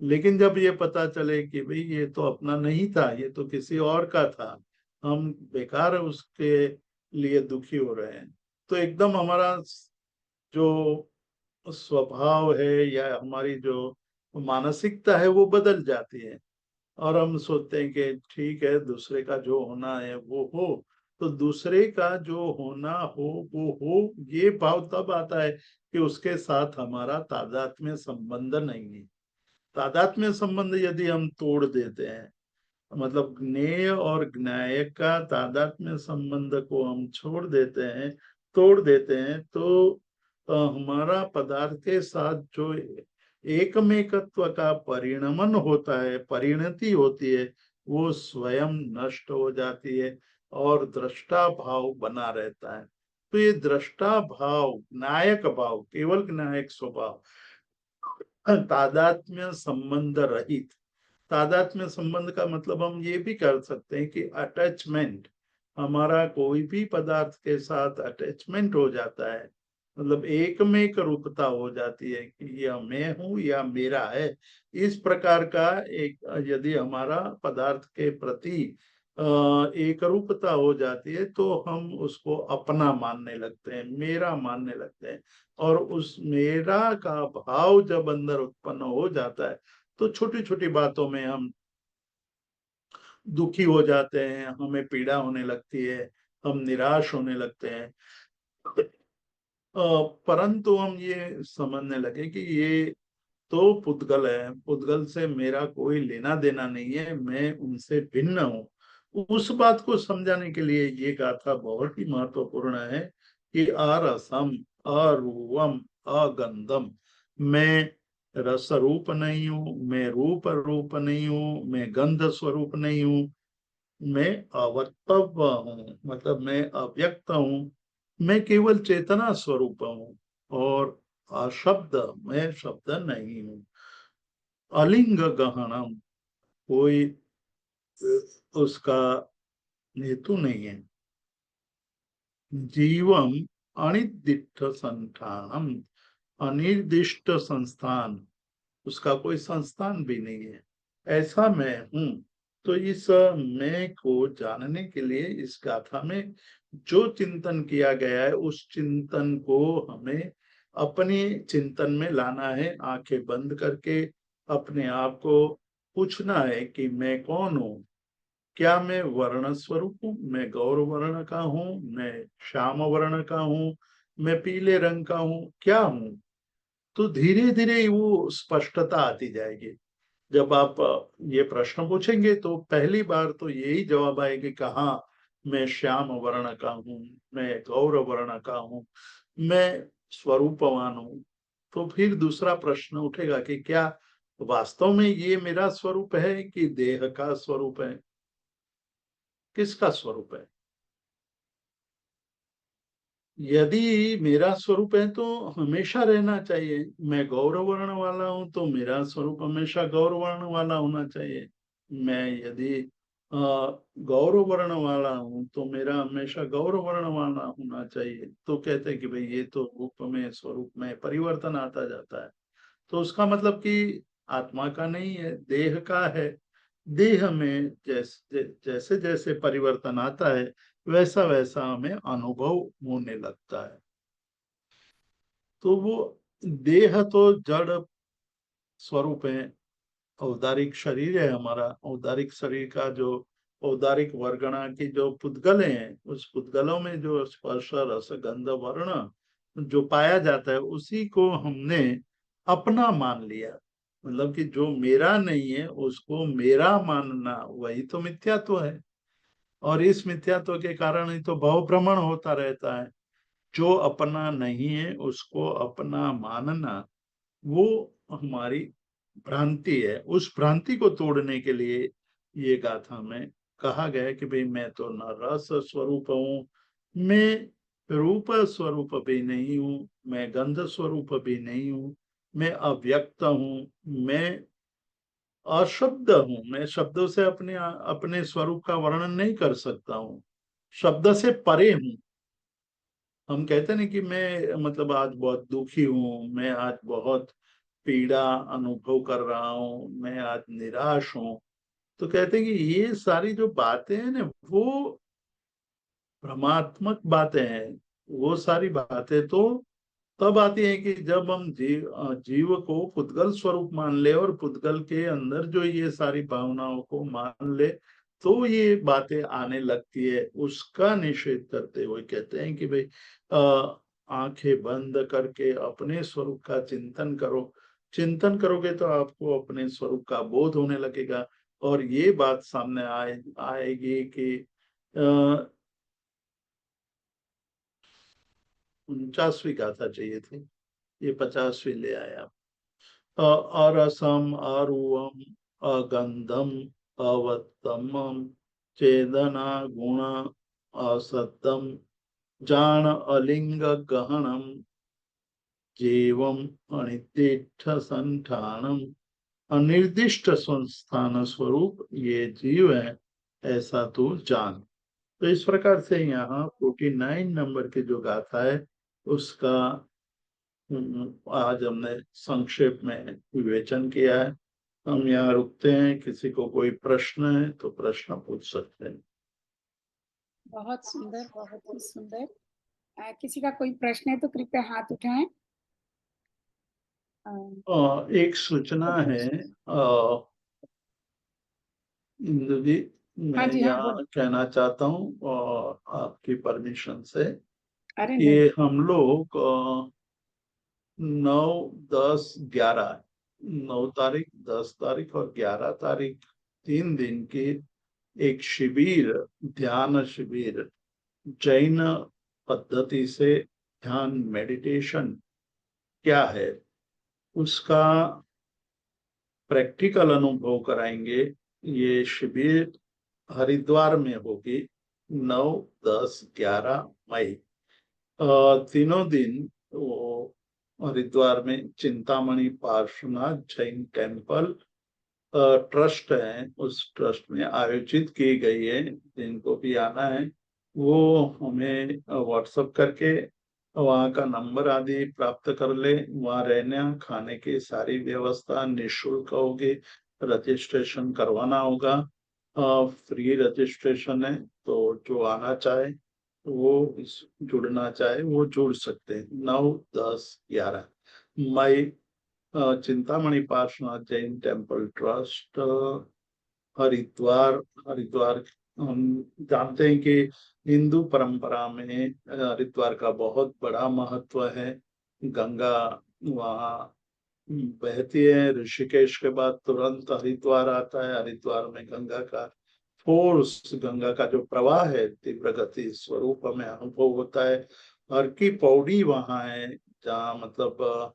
लेकिन जब ये पता चले कि भाई ये तो अपना नहीं था, ये तो किसी और का था, हम बेकार उसके लिए दुखी हो रहे हैं, तो एकदम हमारा जो स्वभाव है या हमारी जो मानसिकता है वो बदल जाती है। और हम सोचते हैं कि ठीक है, दूसरे का जो होना है वो हो, तो दूसरे का जो होना हो वो हो, ये भाव तब आता है कि उसके साथ हमारा तादात्म्य संबंध नहीं है। तादात्म्य संबंध यदि हम तोड़ देते हैं, मतलब ज्ञेय और ज्ञायक का तादात्म्य संबंध को हम छोड़ देते हैं, तोड़ देते हैं, तो हमारा पदार्थ के साथ जो एकमेकत्व का परिणमन होता है, परिणति होती है, वो स्वयं नष्ट हो जाती है और दृष्टा भाव बना रहता है। तो ये दृष्टा भाव, ज्ञायक भाव, केवल ज्ञायक स्वभाव, तादात्म्य संबंध रहित। तादात्म्य संबंध का मतलब हम ये भी कर सकते हैं कि अटैचमेंट, हमारा कोई भी पदार्थ के साथ अटैचमेंट हो जाता है, मतलब एक में एक रूपता हो जाती है कि यह मैं हूं या मेरा है। इस प्रकार का एक यदि हमारा पदार्थ के प्रति एक रूपता हो जाती है तो हम उसको अपना मानने लगते हैं, मेरा मानने लगते हैं। और उस मेरा का भाव जब अंदर उत्पन्न हो जाता है तो छोटी छोटी बातों में हम दुखी हो जाते हैं, हमें पीड़ा होने लगती है, हम निराश होने लगते हैं। परंतु हम ये समझने लगे कि ये तो पुद्गल है, पुद्गल से मेरा कोई लेना देना नहीं है, मैं उनसे भिन्न हूँ। उस बात को समझाने के लिए ये गाथा बहुत ही महत्वपूर्ण है कि अरसम, अरूपम, अगंधम, मैं रस रूप नहीं हूँ, मैं रूप रूप नहीं हूँ, मैं गंध स्वरूप नहीं हूँ, मैं अवक्तव्य हूँ, मतलब मैं अव्यक्त हूँ, मैं केवल चेतना स्वरूप हूँ, और अशब्द, मैं शब्द नहीं हूँ। अलिंग गहनम, कोई उसका हेतु नहीं है। जीवम अनिर्दिष्ट संस्थानम, अनिर्दिष्ट संस्थान, उसका कोई संस्थान भी नहीं है, ऐसा मैं हूं। तो इस मैं को जानने के लिए इस गाथा में जो चिंतन किया गया है, उस चिंतन को हमें अपने चिंतन में लाना है, आंखें बंद करके अपने आप को पूछना है कि मैं कौन हूँ। क्या मैं वर्ण स्वरूप हूँ, मैं गौर वर्ण का हूँ, मैं श्याम वर्ण का हूँ, मैं पीले रंग का हूँ, क्या हूँ। तो धीरे धीरे वो स्पष्टता आती जाएगी। जब आप ये प्रश्न पूछेंगे तो पहली बार तो यही जवाब आएगा कि हाँ, मैं श्याम वर्ण का हूँ, मैं गौर वर्ण का हूँ, मैं स्वरूपवान हूँ, तो फिर दूसरा प्रश्न उठेगा कि क्या वास्तव में ये मेरा स्वरूप है कि देह का स्वरूप है, किसका स्वरूप है? यदि मेरा स्वरूप है तो हमेशा रहना चाहिए। मैं गौर वर्ण वाला हूं तो मेरा स्वरूप हमेशा गौर वर्ण वाला होना चाहिए। मैं यदि गौर वर्ण वाला हूं तो मेरा हमेशा गौर वर्ण वाला होना चाहिए। तो कहते हैं कि भाई ये तो रूप में स्वरूप में परिवर्तन आता जाता है, तो उसका मतलब कि आत्मा का नहीं है, देह का है। देह में जैसे जैसे जैसे परिवर्तन आता है वैसा वैसा हमें अनुभव होने लगता है। तो वो देह तो जड़ स्वरूप है, औदारिक शरीर है हमारा। औदारिक शरीर का जो औदारिक वर्गणा की जो पुद्गलें हैं, उस पुद्गलों में जो स्पर्श रस गंध वर्ण जो पाया जाता है उसी को हमने अपना मान लिया। मतलब कि जो मेरा नहीं है उसको मेरा मानना, वही तो मिथ्यात्व है। और इस मिथ्यात्व के कारण ही तो भव भ्रमण होता रहता है। जो अपना नहीं है उसको अपना मानना, वो हमारी भ्रांति है। उस भ्रांति को तोड़ने के लिए ये गाथा में कहा गया है कि भाई मैं तो न रस स्वरूप हूँ, मैं रूप स्वरूप भी नहीं हूँ, मैं गंध स्वरूप भी नहीं हूँ, मैं अव्यक्त हूँ, मैं अशब्द हूँ। मैं शब्दों से अपने अपने स्वरूप का वर्णन नहीं कर सकता हूँ, शब्द से परे हूँ। हम कहते हैं कि मैं मतलब आज बहुत दुखी हूँ, मैं आज बहुत पीड़ा अनुभव कर रहा हूँ, मैं आज निराश हूँ। तो कहते हैं कि ये सारी जो बातें हैं ना, वो भ्रमात्मक बातें हैं। वो सारी बातें तो तब आती है कि जब हम जीव को पुद्गल स्वरूप मान ले और पुद्गल के अंदर जो ये सारी भावनाओं को मान ले, तो ये बातें आने लगती है। उसका निषेध करते हुए कहते हैं कि भाई आंखें बंद करके अपने स्वरूप का चिंतन करो। चिंतन करोगे तो आपको अपने स्वरूप का बोध होने लगेगा और ये बात सामने आएगी कि 49वीं गाथा चाहिए थी, ये 50वीं ले आए आप। अरसम अरुवम अगंधम अवत्तमम चेदना गुण असतम जान अलिंग गहनम जीवम अनिर्दिष्ट संठानम अनिर्दिष्ट संस्थान स्वरूप ये जीव है, ऐसा तू जान। तो इस प्रकार से यहाँ 49 नंबर की जो गाथा है उसका आज हमने संक्षेप में विवेचन किया है। हम यहाँ रुकते हैं, किसी को कोई प्रश्न है तो प्रश्न पूछ सकते हैं। बहुत सुंदर, बहुत ही सुंदर। किसी का कोई प्रश्न है तो कृपया हाथ उठाएं। एक सूचना है इंदु जी, हाँ मैं जी, हाँ यहाँ बोल। कहना चाहता हूँ आपकी परमिशन से। अरे नहीं। ये हम लोग 9, 10, 11, 9 तारीख, 10 तारीख और 11 तारीख 3 दिन की एक शिविर, ध्यान शिविर, जैन पद्धति से ध्यान मेडिटेशन क्या है उसका प्रैक्टिकल अनुभव कराएंगे। ये शिविर हरिद्वार में होगी 9, 10, 11 मई। तीनों दिन वो हरिद्वार में चिंतामणि पार्श्वनाथ जैन टेम्पल ट्रस्ट है, उस ट्रस्ट में आयोजित की गई है। जिनको भी आना है वो हमें व्हाट्सएप करके वहाँ का नंबर आदि प्राप्त कर ले। वहाँ रहने खाने की सारी व्यवस्था निःशुल्क होगी। रजिस्ट्रेशन करवाना होगा, फ्री रजिस्ट्रेशन है। तो जो आना चाहे वो जुड़ना चाहे वो जुड़ सकते हैं। 9, 10, 11 मई चिंतामणि पार्श्वनाथ जैन टेम्पल ट्रस्ट हरिद्वार। हरिद्वार हम जानते हैं कि हिंदू परंपरा में हरिद्वार का बहुत बड़ा महत्व है। गंगा वहाँ बहती है, ऋषिकेश के बाद तुरंत हरिद्वार आता है। हरिद्वार में गंगा का फोर्स, गंगा का जो प्रवाह है, तीव्र गति स्वरूप हमें अनुभव होता है। हर की पौड़ी वहां है जहाँ मतलब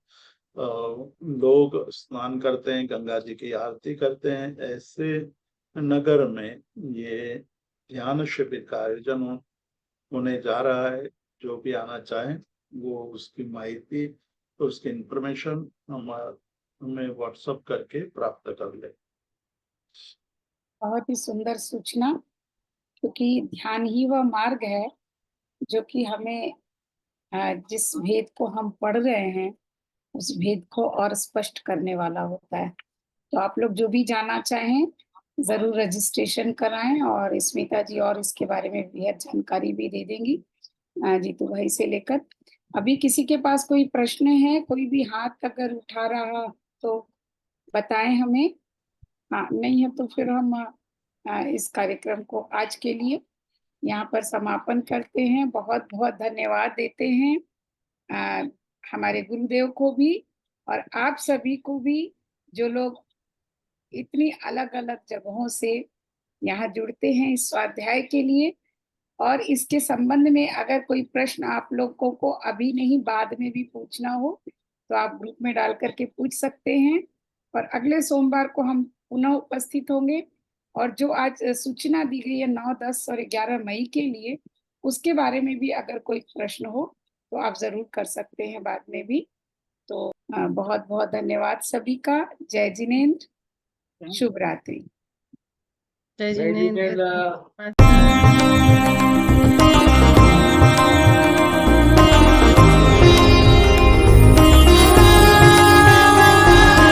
लोग स्नान करते हैं, गंगा जी की आरती करते हैं। ऐसे नगर में ये ध्यान शिविर का आयोजन होने जा रहा है। जो भी आना चाहे वो उसकी माहिती, उसकी इंफॉर्मेशन हमें व्हाट्सएप करके प्राप्त कर ले। बहुत ही सुंदर सूचना, क्योंकि ध्यान ही वह मार्ग है जो कि हमें जिस भेद को हम पढ़ रहे हैं उस भेद को और स्पष्ट करने वाला होता है। तो आप लोग जो भी जानना चाहें जरूर रजिस्ट्रेशन कराएं, और स्मिता जी और इसके बारे में बेहद जानकारी भी दे देंगी जीतू भाई से लेकर। अभी किसी के पास कोई प्रश्न है, कोई भी हाथ अगर उठा रहा तो बताएं हमें। हाँ, नहीं है तो फिर हम इस कार्यक्रम को आज के लिए यहाँ पर समापन करते हैं। बहुत बहुत धन्यवाद देते हैं अ, हमारे गुरुदेव को भी और आप सभी को भी, जो लोग इतनी अलग अलग जगहों से यहाँ जुड़ते हैं इस स्वाध्याय के लिए। और इसके संबंध में अगर कोई प्रश्न आप लोगों को अभी नहीं बाद में भी पूछना हो तो आप ग्रुप में डाल करके पूछ सकते हैं। और अगले सोमवार को हम पुनः उपस्थित होंगे, और जो आज सूचना दी गई है 9, 10 और 11 मई के लिए, उसके बारे में भी अगर कोई प्रश्न हो तो आप जरूर कर सकते हैं बाद में भी। तो बहुत बहुत धन्यवाद सभी का। जय जिनेन्द्र, शुभ रात्रि। जय जिनेन्द्र।